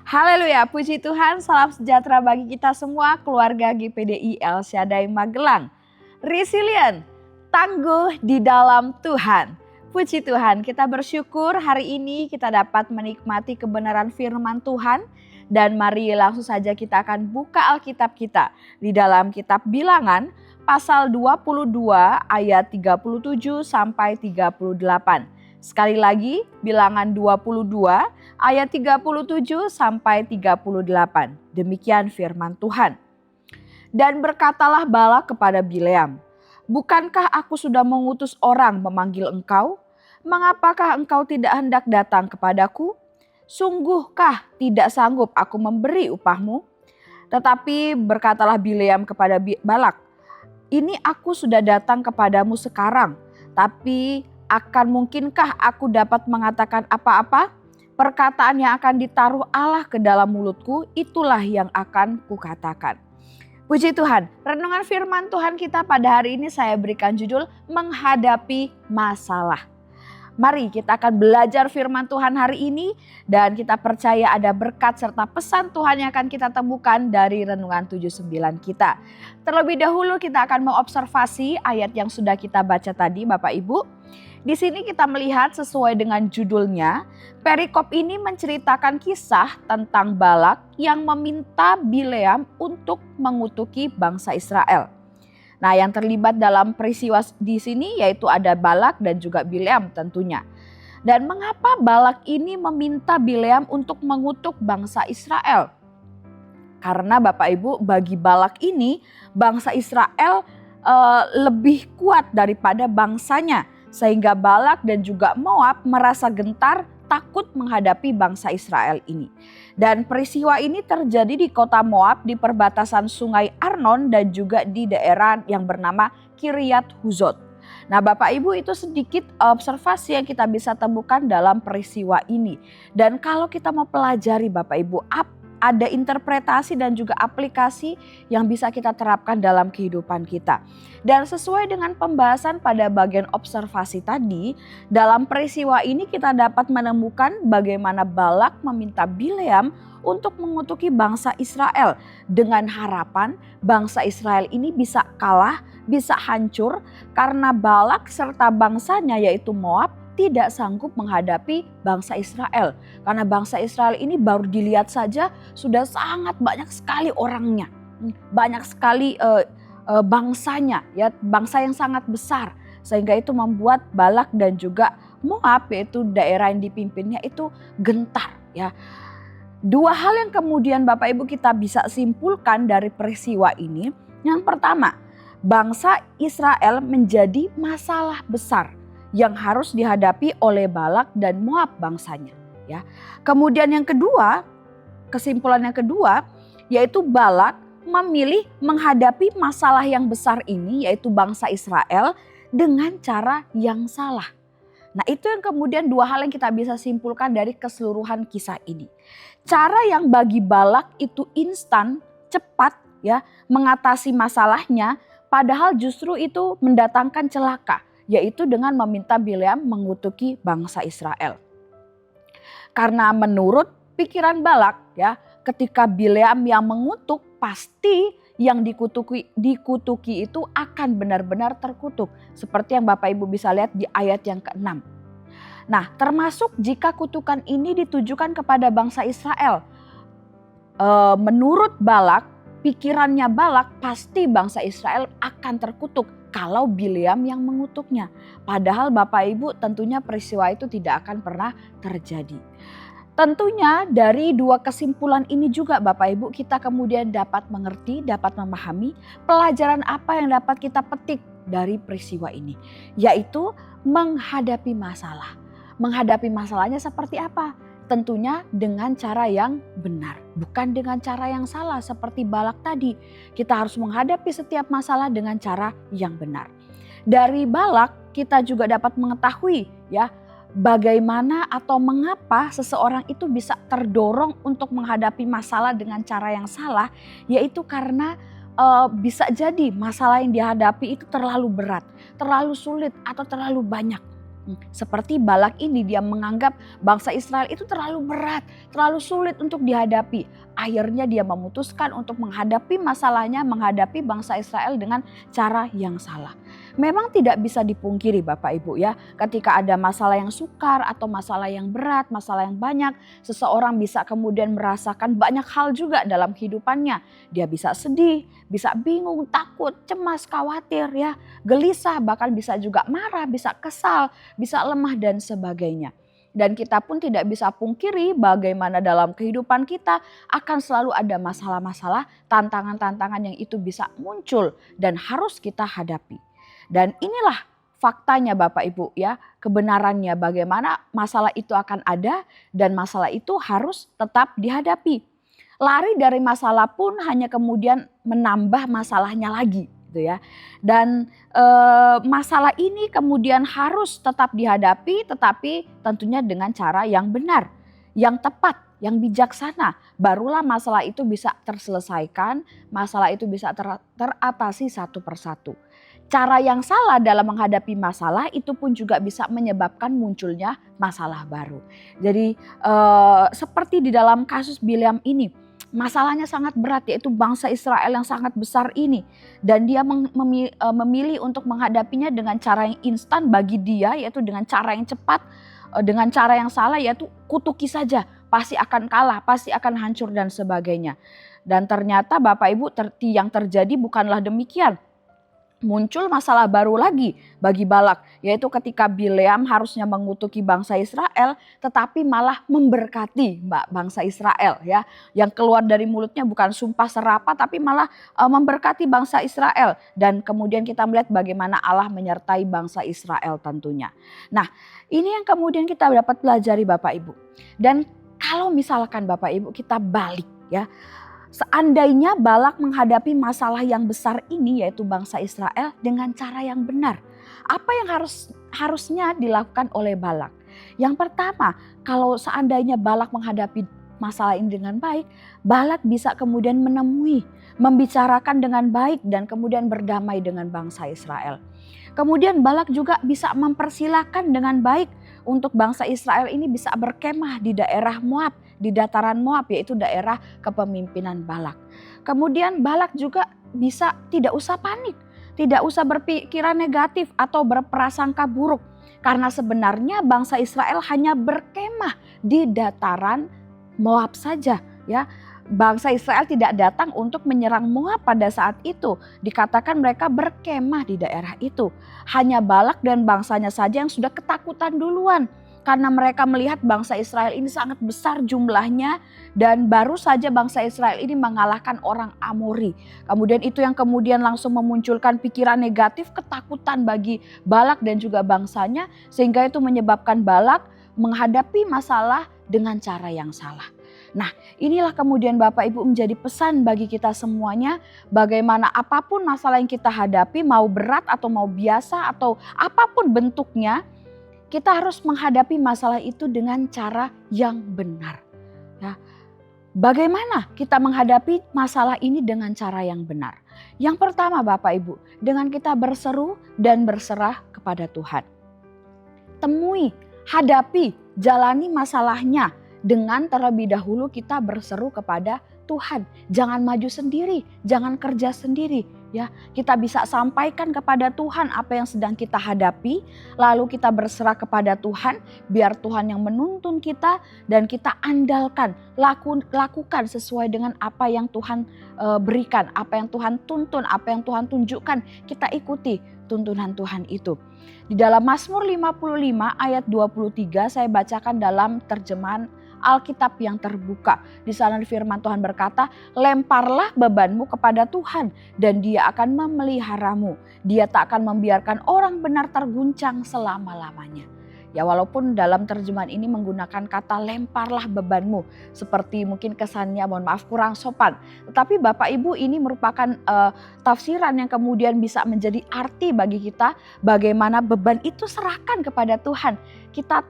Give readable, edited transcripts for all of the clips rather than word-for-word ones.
Haleluya, puji Tuhan, salam sejahtera bagi kita semua, keluarga GPDI El Shaddai Magelang. Resilient, tangguh di dalam Tuhan. Puji Tuhan, kita bersyukur hari ini kita dapat menikmati kebenaran firman Tuhan. Dan mari langsung saja kita akan buka Alkitab kita di dalam kitab Bilangan pasal 22 ayat 37 sampai 38. Sekali lagi, Bilangan 22 ayat 37 sampai 38. Demikian firman Tuhan. Dan berkatalah Balak kepada Bileam, "Bukankah aku sudah mengutus orang memanggil engkau? Mengapakah engkau tidak hendak datang kepadaku? Sungguhkah tidak sanggup aku memberi upahmu?" Tetapi berkatalah Bileam kepada Balak, "Ini aku sudah datang kepadamu sekarang, tapi akan mungkinkah aku dapat mengatakan apa-apa? Perkataan yang akan ditaruh Allah ke dalam mulutku, itulah yang akan kukatakan." Puji Tuhan, renungan firman Tuhan kita pada hari ini saya berikan judul menghadapi masalah. Mari kita akan belajar firman Tuhan hari ini dan kita percaya ada berkat serta pesan Tuhan yang akan kita temukan dari renungan 79 kita. Terlebih dahulu kita akan mengobservasi ayat yang sudah kita baca tadi Bapak Ibu. Di sini kita melihat sesuai dengan judulnya, perikop ini menceritakan kisah tentang Balak yang meminta Bileam untuk mengutuki bangsa Israel. Nah, yang terlibat dalam peristiwa di sini yaitu ada Balak dan juga Bileam tentunya. Dan mengapa Balak ini meminta Bileam untuk mengutuk bangsa Israel? Karena Bapak Ibu, bagi Balak ini bangsa Israel lebih kuat daripada bangsanya. Sehingga Balak dan juga Moab merasa gentar takut menghadapi bangsa Israel ini. Dan peristiwa ini terjadi di kota Moab di perbatasan sungai Arnon dan juga di daerah yang bernama Kiryat Huzot. Nah Bapak Ibu, itu sedikit observasi yang kita bisa temukan dalam peristiwa ini. Dan kalau kita mau pelajari Bapak Ibu, ada interpretasi dan juga aplikasi yang bisa kita terapkan dalam kehidupan kita. Dan sesuai dengan pembahasan pada bagian observasi tadi, dalam peristiwa ini kita dapat menemukan bagaimana Balak meminta Bileam untuk mengutuki bangsa Israel dengan harapan bangsa Israel ini bisa kalah, bisa hancur karena Balak serta bangsanya yaitu Moab tidak sanggup menghadapi bangsa Israel. Karena bangsa Israel ini baru dilihat saja sudah sangat banyak sekali orangnya. Banyak sekali bangsanya, ya, bangsa yang sangat besar. Sehingga itu membuat Balak dan juga Moab yaitu daerah yang dipimpinnya itu gentar. Ya. Dua hal yang kemudian Bapak Ibu kita bisa simpulkan dari peristiwa ini. Yang pertama, bangsa Israel menjadi masalah besar yang harus dihadapi oleh Balak dan Moab bangsanya. Ya. Kemudian yang kedua, kesimpulan yang kedua yaitu Balak memilih menghadapi masalah yang besar ini yaitu bangsa Israel dengan cara yang salah. Nah itu yang kemudian dua hal yang kita bisa simpulkan dari keseluruhan kisah ini. Cara yang bagi Balak itu instan, cepat ya mengatasi masalahnya, padahal justru itu mendatangkan celaka. Yaitu dengan meminta Bileam mengutuki bangsa Israel. Karena menurut pikiran Balak ya, ketika Bileam yang mengutuk pasti yang dikutuki itu akan benar-benar terkutuk. Seperti yang Bapak Ibu bisa lihat di ayat yang ke-6. Nah termasuk jika kutukan ini ditujukan kepada bangsa Israel. Menurut Balak, pikirannya Balak pasti bangsa Israel akan terkutuk kalau Bileam yang mengutuknya. Padahal Bapak Ibu tentunya peristiwa itu tidak akan pernah terjadi. Tentunya dari dua kesimpulan ini juga Bapak Ibu kita kemudian dapat mengerti, dapat memahami pelajaran apa yang dapat kita petik dari peristiwa ini. Yaitu menghadapi masalah. Menghadapi masalahnya seperti apa? Tentunya dengan cara yang benar, bukan dengan cara yang salah seperti Balak tadi. Kita harus menghadapi setiap masalah dengan cara yang benar. Dari Balak kita juga dapat mengetahui ya bagaimana atau mengapa seseorang itu bisa terdorong untuk menghadapi masalah dengan cara yang salah, yaitu karena bisa jadi masalah yang dihadapi itu terlalu berat, terlalu sulit atau terlalu banyak. Seperti Balak ini, dia menganggap bangsa Israel itu terlalu berat, terlalu sulit untuk dihadapi. Akhirnya dia memutuskan untuk menghadapi masalahnya, menghadapi bangsa Israel dengan cara yang salah. Memang tidak bisa dipungkiri Bapak Ibu ya, ketika ada masalah yang sukar atau masalah yang berat, masalah yang banyak, seseorang bisa kemudian merasakan banyak hal juga dalam kehidupannya. Dia bisa sedih, bisa bingung, takut, cemas, khawatir ya, gelisah, bahkan bisa juga marah, bisa kesal, bisa lemah dan sebagainya. Dan kita pun tidak bisa pungkiri bagaimana dalam kehidupan kita akan selalu ada masalah-masalah, tantangan-tantangan yang itu bisa muncul dan harus kita hadapi. Dan inilah faktanya Bapak Ibu ya, kebenarannya bagaimana masalah itu akan ada dan masalah itu harus tetap dihadapi. Lari dari masalah pun hanya kemudian menambah masalahnya lagi gitu ya. Dan masalah ini kemudian harus tetap dihadapi, tetapi tentunya dengan cara yang benar, yang tepat, yang bijaksana. Barulah masalah itu bisa terselesaikan, masalah itu bisa teratasi satu persatu. Cara yang salah dalam menghadapi masalah itu pun juga bisa menyebabkan munculnya masalah baru. Jadi seperti di dalam kasus Bileam ini, masalahnya sangat berat, yaitu bangsa Israel yang sangat besar ini. Dan dia memilih untuk menghadapinya dengan cara yang instan bagi dia, yaitu dengan cara yang cepat, dengan cara yang salah, yaitu kutuki saja, pasti akan kalah, pasti akan hancur dan sebagainya. Dan ternyata Bapak Ibu yang terjadi bukanlah demikian. Muncul masalah baru lagi bagi Balak, yaitu ketika Bileam harusnya mengutuki bangsa Israel tetapi malah memberkati bangsa Israel ya. Yang keluar dari mulutnya bukan sumpah serapah tapi malah memberkati bangsa Israel, dan kemudian kita melihat bagaimana Allah menyertai bangsa Israel tentunya. Nah, ini yang kemudian kita dapat pelajari Bapak Ibu. Dan kalau misalkan Bapak Ibu kita balik ya, seandainya Balak menghadapi masalah yang besar ini, yaitu bangsa Israel, dengan cara yang benar, apa yang harusnya dilakukan oleh Balak? Yang pertama, kalau seandainya Balak menghadapi masalah ini dengan baik, Balak bisa kemudian menemui, membicarakan dengan baik dan kemudian berdamai dengan bangsa Israel. Kemudian Balak juga bisa mempersilahkan dengan baik untuk bangsa Israel ini bisa berkemah di daerah Moab, di dataran Moab, yaitu daerah kepemimpinan Balak. Kemudian Balak juga bisa tidak usah panik, tidak usah berpikiran negatif atau berprasangka buruk. Karena sebenarnya bangsa Israel hanya berkemah di dataran Moab saja ya. Bangsa Israel tidak datang untuk menyerang Moab pada saat itu. Dikatakan mereka berkemah di daerah itu. Hanya Balak dan bangsanya saja yang sudah ketakutan duluan. Karena mereka melihat bangsa Israel ini sangat besar jumlahnya. Dan baru saja bangsa Israel ini mengalahkan orang Amori. Kemudian itu yang kemudian langsung memunculkan pikiran negatif, ketakutan bagi Balak dan juga bangsanya. Sehingga itu menyebabkan Balak menghadapi masalah dengan cara yang salah. Nah, inilah kemudian Bapak Ibu menjadi pesan bagi kita semuanya, bagaimana apapun masalah yang kita hadapi, mau berat atau mau biasa atau apapun bentuknya, kita harus menghadapi masalah itu dengan cara yang benar. Ya. Bagaimana kita menghadapi masalah ini dengan cara yang benar? Yang pertama Bapak Ibu, dengan kita berseru dan berserah kepada Tuhan. Temui, hadapi, jalani masalahnya dengan terlebih dahulu kita berseru kepada Tuhan. Jangan maju sendiri, jangan kerja sendiri ya. Kita bisa sampaikan kepada Tuhan apa yang sedang kita hadapi, lalu kita berserah kepada Tuhan, biar Tuhan yang menuntun kita dan kita andalkan, lakukan sesuai dengan apa yang Tuhan berikan, apa yang Tuhan tuntun, apa yang Tuhan tunjukkan, kita ikuti tuntunan Tuhan itu. Di dalam Mazmur 55 ayat 23 saya bacakan dalam terjemahan Alkitab yang terbuka. Di sana firman Tuhan berkata, lemparlah bebanmu kepada Tuhan dan Dia akan memeliharamu. Dia tak akan membiarkan orang benar terguncang selama-lamanya. Ya, walaupun dalam terjemahan ini menggunakan kata lemparlah bebanmu, seperti mungkin kesannya mohon maaf kurang sopan. Tetapi Bapak Ibu, ini merupakan tafsiran yang kemudian bisa menjadi arti bagi kita, bagaimana beban itu serahkan kepada Tuhan. Kita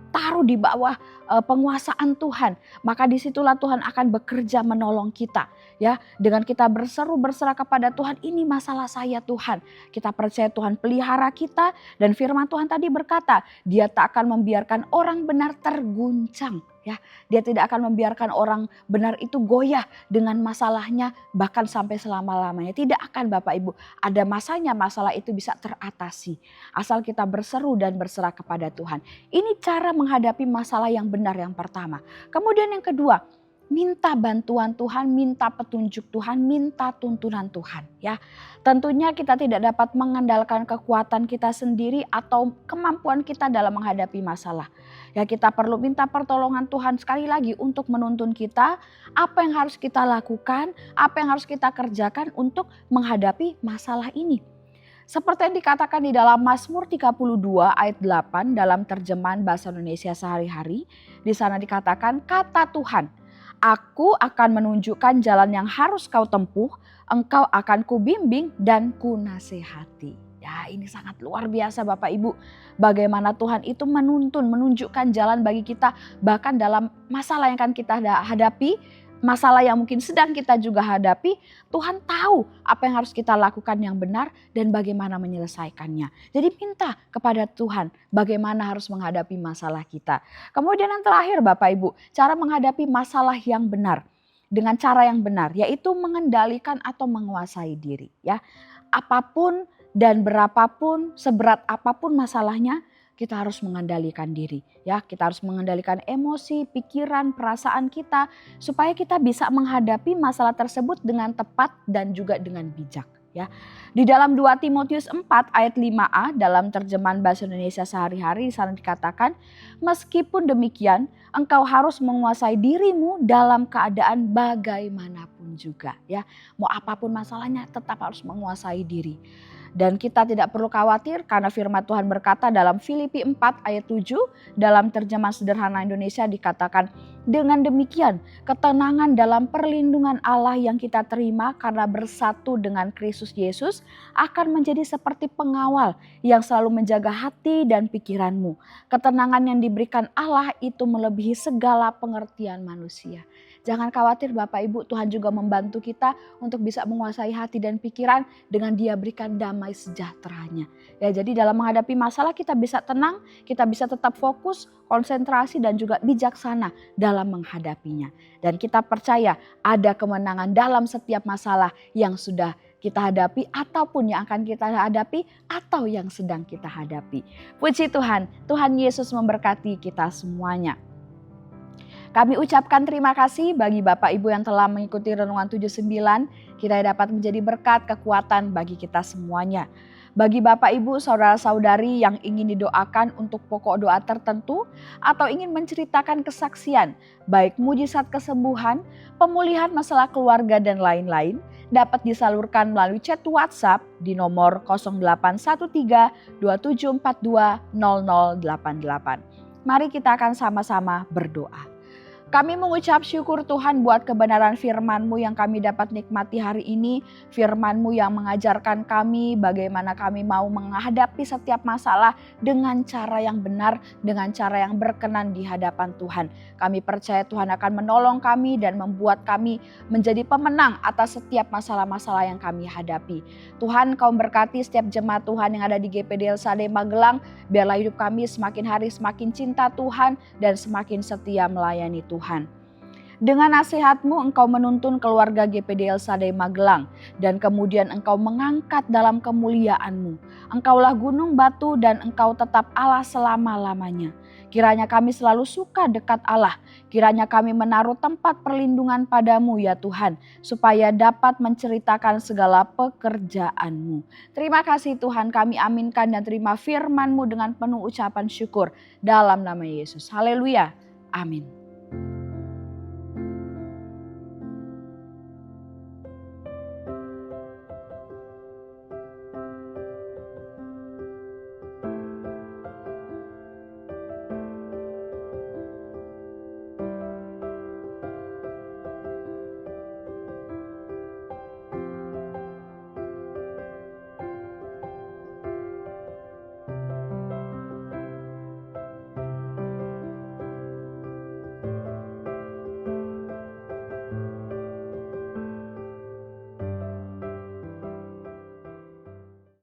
taruh di bawah penguasaan Tuhan, maka disitulah Tuhan akan bekerja menolong kita. Ya, dengan kita berseru berserah kepada Tuhan, ini masalah saya Tuhan. Kita percaya Tuhan pelihara kita, dan firman Tuhan tadi berkata, Dia tak akan membiarkan orang benar terguncang. Ya, Dia tidak akan membiarkan orang benar itu goyah dengan masalahnya bahkan sampai selama-lamanya. Tidak akan Bapak Ibu. Ada masanya masalah itu bisa teratasi. Asal kita berseru dan berserah kepada Tuhan. Ini cara menghadapi masalah yang benar yang pertama. Kemudian yang kedua, minta bantuan Tuhan, minta petunjuk Tuhan, minta tuntunan Tuhan. Ya, tentunya kita tidak dapat mengandalkan kekuatan kita sendiri atau kemampuan kita dalam menghadapi masalah. Ya, kita perlu minta pertolongan Tuhan sekali lagi untuk menuntun kita apa yang harus kita lakukan, apa yang harus kita kerjakan untuk menghadapi masalah ini. Seperti yang dikatakan di dalam Mazmur 32 ayat 8 dalam terjemahan bahasa Indonesia sehari-hari, di sana dikatakan, kata Tuhan, Aku akan menunjukkan jalan yang harus kau tempuh, engkau akan kubimbing dan kunasehati. Ya, ini sangat luar biasa Bapak Ibu. Bagaimana Tuhan itu menuntun, menunjukkan jalan bagi kita. Bahkan dalam masalah yang akan kita hadapi, masalah yang mungkin sedang kita juga hadapi, Tuhan tahu apa yang harus kita lakukan yang benar dan bagaimana menyelesaikannya. Jadi minta kepada Tuhan bagaimana harus menghadapi masalah kita. Kemudian yang terakhir Bapak Ibu, cara menghadapi masalah yang benar. Dengan cara yang benar, yaitu mengendalikan atau menguasai diri. Ya, apapun dan berapapun, seberat apapun masalahnya, kita harus mengendalikan diri. Ya, kita harus mengendalikan emosi, pikiran, perasaan kita supaya kita bisa menghadapi masalah tersebut dengan tepat dan juga dengan bijak. Ya, di dalam 2 Timotius 4 ayat 5a dalam terjemahan bahasa Indonesia sehari-hari di sana dikatakan, meskipun demikian engkau harus menguasai dirimu dalam keadaan bagaimanapun juga. Ya, mau apapun masalahnya tetap harus menguasai diri. Dan kita tidak perlu khawatir karena firman Tuhan berkata dalam Filipi 4 ayat 7 dalam terjemahan sederhana Indonesia dikatakan, dengan demikian ketenangan dalam perlindungan Allah yang kita terima karena bersatu dengan Kristus Yesus akan menjadi seperti pengawal yang selalu menjaga hati dan pikiranmu. Ketenangan yang diberikan Allah itu melebihi segala pengertian manusia. Jangan khawatir Bapak Ibu, Tuhan juga membantu kita untuk bisa menguasai hati dan pikiran dengan Dia berikan damai sejahteranya. Ya, jadi dalam menghadapi masalah kita bisa tenang, kita bisa tetap fokus, konsentrasi dan juga bijaksana dalam menghadapinya. Dan kita percaya ada kemenangan dalam setiap masalah yang sudah kita hadapi ataupun yang akan kita hadapi atau yang sedang kita hadapi. Puji Tuhan, Tuhan Yesus memberkati kita semuanya. Kami ucapkan terima kasih bagi Bapak Ibu yang telah mengikuti Renungan 79. Kiranya dapat menjadi berkat kekuatan bagi kita semuanya. Bagi Bapak Ibu, saudara-saudari yang ingin didoakan untuk pokok doa tertentu atau ingin menceritakan kesaksian, baik mujizat kesembuhan, pemulihan masalah keluarga dan lain-lain, dapat disalurkan melalui chat WhatsApp di nomor 0813 2742 0088. Mari kita akan sama-sama berdoa. Kami mengucap syukur Tuhan buat kebenaran firman-Mu yang kami dapat nikmati hari ini. Firman-Mu yang mengajarkan kami bagaimana kami mau menghadapi setiap masalah dengan cara yang benar, dengan cara yang berkenan di hadapan Tuhan. Kami percaya Tuhan akan menolong kami dan membuat kami menjadi pemenang atas setiap masalah-masalah yang kami hadapi. Tuhan, Kau berkati setiap jemaat Tuhan yang ada di GPD Elsadeh Magelang. Biarlah hidup kami semakin hari semakin cinta Tuhan dan semakin setia melayani Tuhan. Dengan nasihat-Mu Engkau menuntun keluarga GPD Elsadeh Magelang dan kemudian Engkau mengangkat dalam kemuliaan-Mu. Engkaulah gunung batu dan Engkau tetap Allah selama-lamanya. Kiranya kami selalu suka dekat Allah. Kiranya kami menaruh tempat perlindungan pada-Mu ya Tuhan, supaya dapat menceritakan segala pekerjaan-Mu. Terima kasih Tuhan, kami aminkan dan terima firman-Mu dengan penuh ucapan syukur dalam nama Yesus. Haleluya. Amin.